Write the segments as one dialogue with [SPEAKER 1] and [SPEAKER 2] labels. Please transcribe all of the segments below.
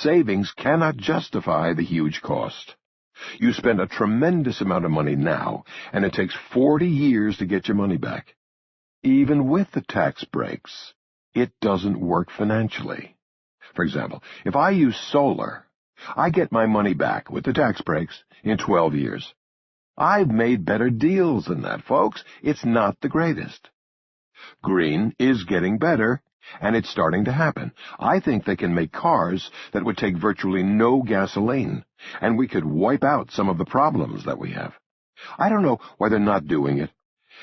[SPEAKER 1] savings cannot justify the huge cost. You spend a tremendous amount of money now, and it takes 40 years to get your money back. Even with the tax breaks, it doesn't work financially. For example, if I use solar, I get my money back with the tax breaks in 12 years. I've made better deals than that, folks. It's not the greatest. Green is getting better, and it's starting to happen. I think they can make cars that would take virtually no gasoline, and we could wipe out some of the problems that we have. I don't know why they're not doing it.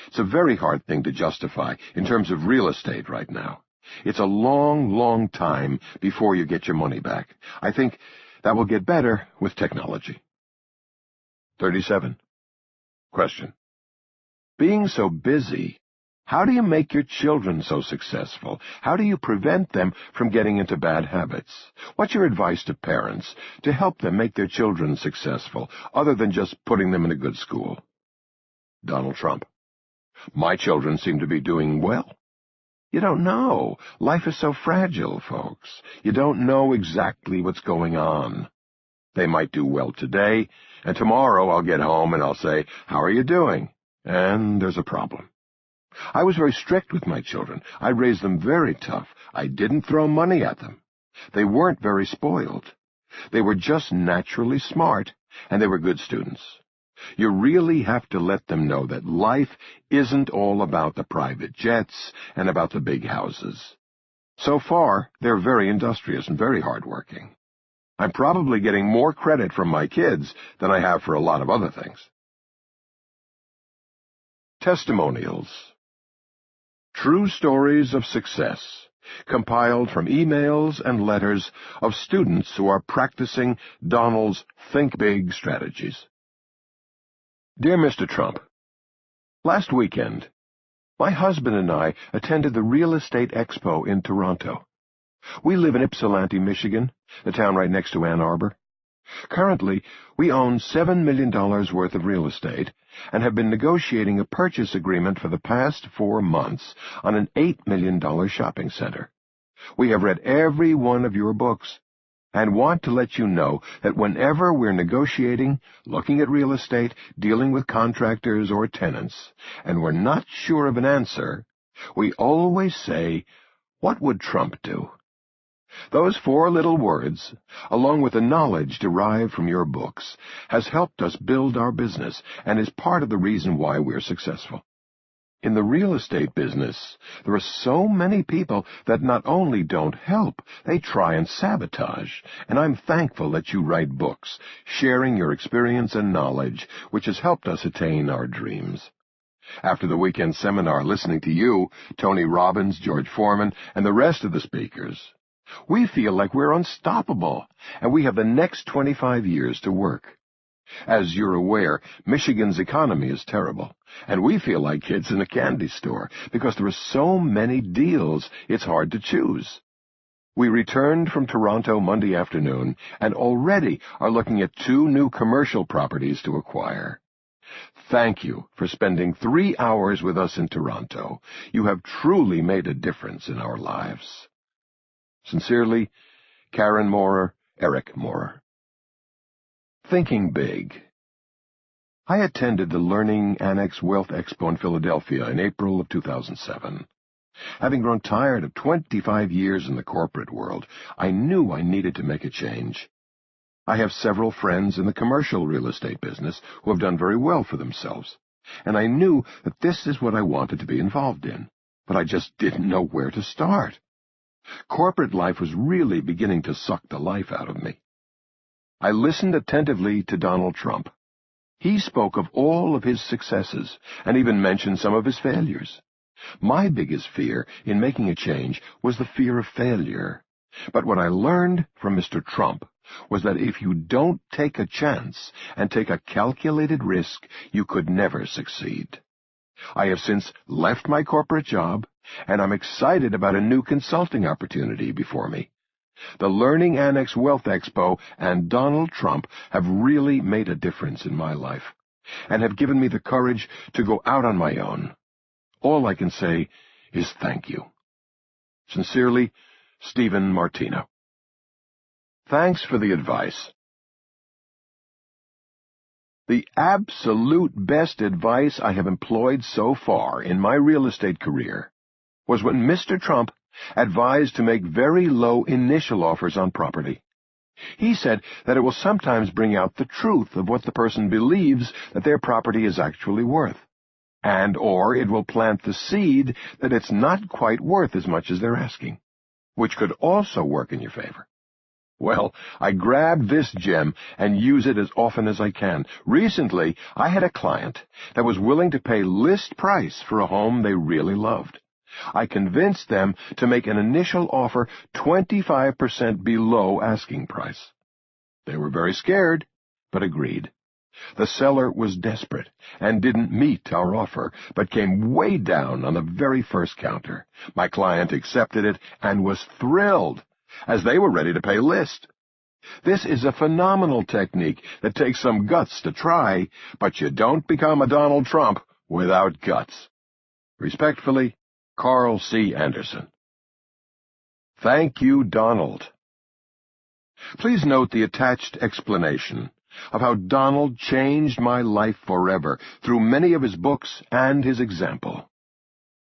[SPEAKER 1] It's a very hard thing to justify in terms of real estate right now. It's a long, long time before you get your money back. I think that will get better with technology. 37. Question. Being so busy, how do you make your children so successful? How do you prevent them from getting into bad habits? What's your advice to parents to help them make their children successful, other than just putting them in a good school? Donald Trump. My children seem to be doing well. You don't know. Life is so fragile, folks. You don't know exactly what's going on. They might do well today, and tomorrow I'll get home and I'll say, "How are you doing?" And there's a problem. I was very strict with my children. I raised them very tough. I didn't throw money at them. They weren't very spoiled. They were just naturally smart, and they were good students. You really have to let them know that life isn't all about the private jets and about the big houses. So far, they're very industrious and very hardworking. I'm probably getting more credit from my kids than I have for a lot of other things. Testimonials. True stories of success, compiled from emails and letters of students who are practicing Donald's Think Big strategies. Dear Mr. Trump, last weekend, my husband and I attended the Real Estate Expo in Toronto. We live in Ypsilanti, Michigan, the town right next to Ann Arbor. Currently, we own $7 million worth of real estate and have been negotiating a purchase agreement for the past 4 months on an $8 million shopping center. We have read every one of your books and want to let you know that whenever we're negotiating, looking at real estate, dealing with contractors or tenants, and we're not sure of an answer, we always say, "What would Trump do?" Those 4 little words, along with the knowledge derived from your books, has helped us build our business and is part of the reason why we're successful. In the real estate business, there are so many people that not only don't help, they try and sabotage, and I'm thankful that you write books, sharing your experience and knowledge, which has helped us attain our dreams. After the weekend seminar, listening to you, Tony Robbins, George Foreman, and the rest of the speakers, we feel like we're unstoppable, and we have the next 25 years to work. As you're aware, Michigan's economy is terrible, and we feel like kids in a candy store because there are so many deals it's hard to choose. We returned from Toronto Monday afternoon and already are looking at 2 new commercial properties to acquire. Thank you for spending 3 hours with us in Toronto. You have truly made a difference in our lives. Sincerely, Karen Moorer, Eric Moorer. Thinking Big. I attended the Learning Annex Wealth Expo in Philadelphia in April of 2007. Having grown tired of 25 years in the corporate world, I knew I needed to make a change. I have several friends in the commercial real estate business who have done very well for themselves, and I knew that this is what I wanted to be involved in, but I just didn't know where to start. Corporate life was really beginning to suck the life out of me. I listened attentively to Donald Trump. He spoke of all of his successes and even mentioned some of his failures. My biggest fear in making a change was the fear of failure. But what I learned from Mr. Trump was that if you don't take a chance and take a calculated risk, you could never succeed. I have since left my corporate job, and I'm excited about a new consulting opportunity before me. The Learning Annex Wealth Expo and Donald Trump have really made a difference in my life, and have given me the courage to go out on my own. All I can say is thank you. Sincerely, Stephen Martino. Thanks for the advice. The absolute best advice I have employed so far in my real estate career was when Mr. Trump advised to make very low initial offers on property. He said that it will sometimes bring out the truth of what the person believes that their property is actually worth, or it will plant the seed that it's not quite worth as much as they're asking, which could also work in your favor. Well, I grabbed this gem and use it as often as I can. Recently, I had a client that was willing to pay list price for a home they really loved. I convinced them to make an initial offer 25% below asking price. They were very scared, but agreed. The seller was desperate and didn't meet our offer, but came way down on the very first counter. My client accepted it and was thrilled, as they were ready to pay list. This is a phenomenal technique that takes some guts to try, but you don't become a Donald Trump without guts. Respectfully, Carl C. Anderson. Thank you, Donald. Please note the attached explanation of how Donald changed my life forever through many of his books and his example.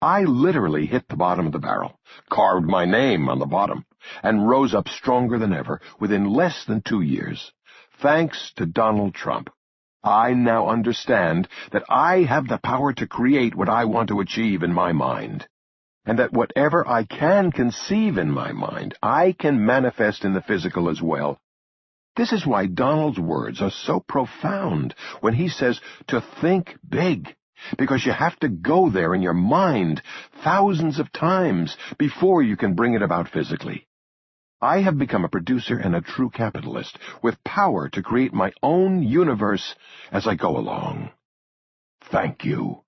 [SPEAKER 1] I literally hit the bottom of the barrel, carved my name on the bottom, and rose up stronger than ever within less than 2 years. Thanks to Donald Trump, I now understand that I have the power to create what I want to achieve in my mind, and that whatever I can conceive in my mind, I can manifest in the physical as well. This is why Donald's words are so profound when he says to think big, because you have to go there in your mind thousands of times before you can bring it about physically. I have become a producer and a true capitalist with power to create my own universe as I go along. Thank you.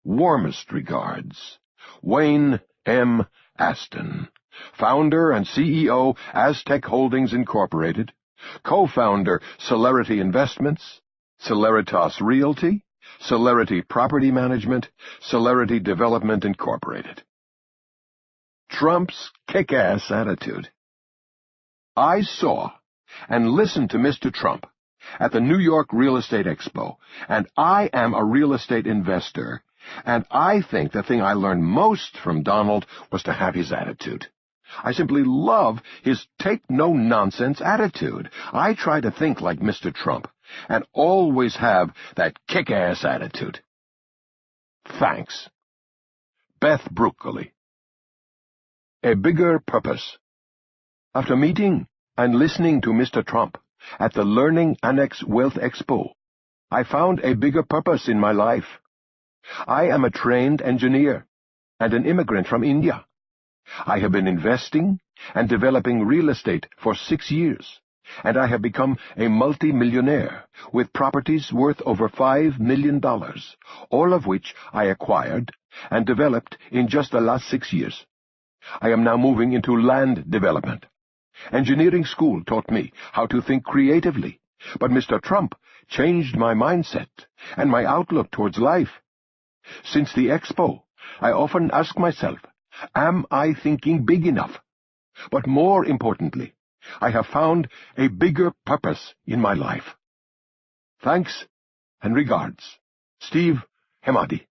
[SPEAKER 1] Warmest regards, Wayne M. Aston, founder and CEO, Aztec Holdings Incorporated, co-founder, Celerity Investments, Celeritas Realty, Celerity Property Management, Celerity Development Incorporated. Trump's kick-ass attitude. I saw and listened to Mr. Trump at the New York Real Estate Expo, and I am a real estate investor, and I think the thing I learned most from Donald was to have his attitude. I simply love his take-no-nonsense attitude. I try to think like Mr. Trump, and always have that kick-ass attitude. Thanks. Beth Broccoli. A bigger purpose. After meeting and listening to Mr. Trump at the Learning Annex Wealth Expo, I found a bigger purpose in my life. I am a trained engineer and an immigrant from India. I have been investing and developing real estate for 6 years, and I have become a multi-millionaire with properties worth over $5 million, all of which I acquired and developed in just the last 6 years. I am now moving into land development. Engineering school taught me how to think creatively, but Mr. Trump changed my mindset and my outlook towards life. Since the expo, I often ask myself, am I thinking big enough? But more importantly, I have found a bigger purpose in my life. Thanks and regards, Steve Hemadi.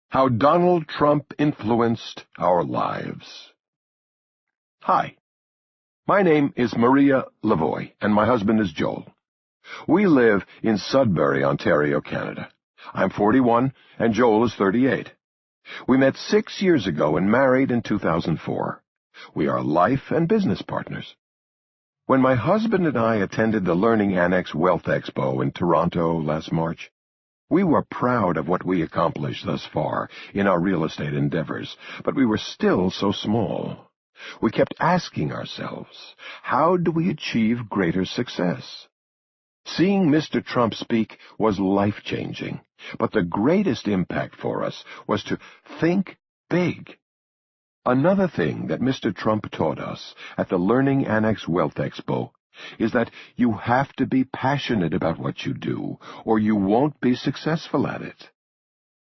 [SPEAKER 1] How Donald Trump influenced our lives. Hi, my name is Maria Lavoie, and my husband is Joel. We live in Sudbury, Ontario, Canada. I'm 41, and Joel is 38. We met 6 years ago and married in 2004. We are life and business partners. When my husband and I attended the Learning Annex Wealth Expo in Toronto last March, we were proud of what we accomplished thus far in our real estate endeavors, but we were still so small. We kept asking ourselves, how do we achieve greater success? Seeing Mr. Trump speak was life-changing, but the greatest impact for us was to think big. Another thing that Mr. Trump taught us at the Learning Annex Wealth Expo is that you have to be passionate about what you do, or you won't be successful at it.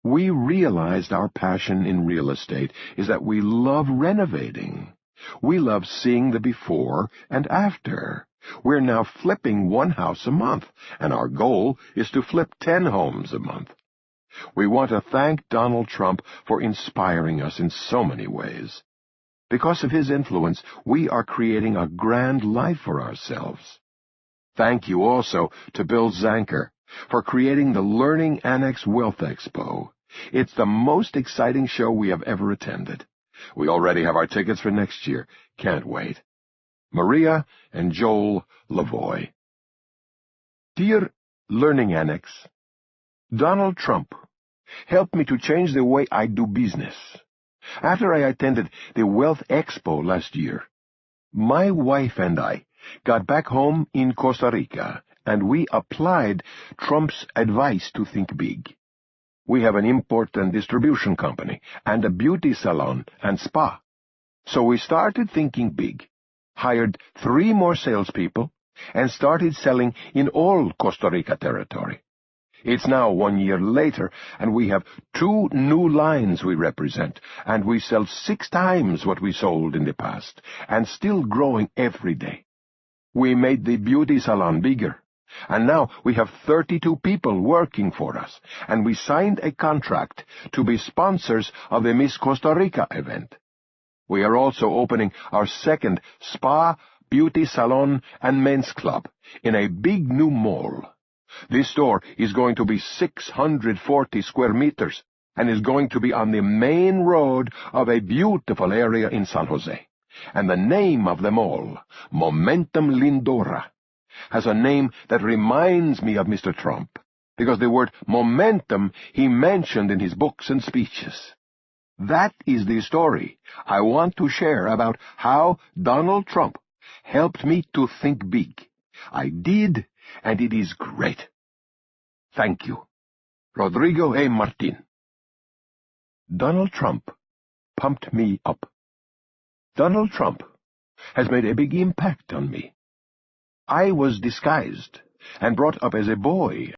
[SPEAKER 1] We realized our passion in real estate is that we love renovating. We love seeing the before and after. We're now flipping one house a month, and our goal is to flip 10 homes a month. We want to thank Donald Trump for inspiring us in so many ways. Because of his influence, we are creating a grand life for ourselves. Thank you also to Bill Zanker for creating the Learning Annex Wealth Expo. It's the most exciting show we have ever attended. We already have our tickets for next year. Can't wait. Maria and Joel Lavoie. Dear Learning Annex, Donald Trump helped me to change the way I do business. After I attended the Wealth Expo last year, my wife and I got back home in Costa Rica, and we applied Trump's advice to think big. We have an import and distribution company, and a beauty salon and spa. So we started thinking big, hired 3 more salespeople, and started selling in all Costa Rica territory. It's now 1 year later, and we have 2 new lines we represent, and we sell 6 times what we sold in the past, and still growing every day. We made the beauty salon bigger, and now we have 32 people working for us, and we signed a contract to be sponsors of the Miss Costa Rica event. We are also opening our second spa, beauty salon, and men's club in a big new mall. This store is going to be 640 square meters and is going to be on the main road of a beautiful area in San Jose. And the name of the mall, Momentum Lindora, has a name that reminds me of Mr. Trump, because the word momentum he mentioned in his books and speeches. That is the story I want to share about how Donald Trump helped me to think big. I did, and it is great. Thank you. Rodrigo A. Martin. Donald Trump pumped me up. Donald Trump has made a big impact on me. I was disguised and brought up as a boy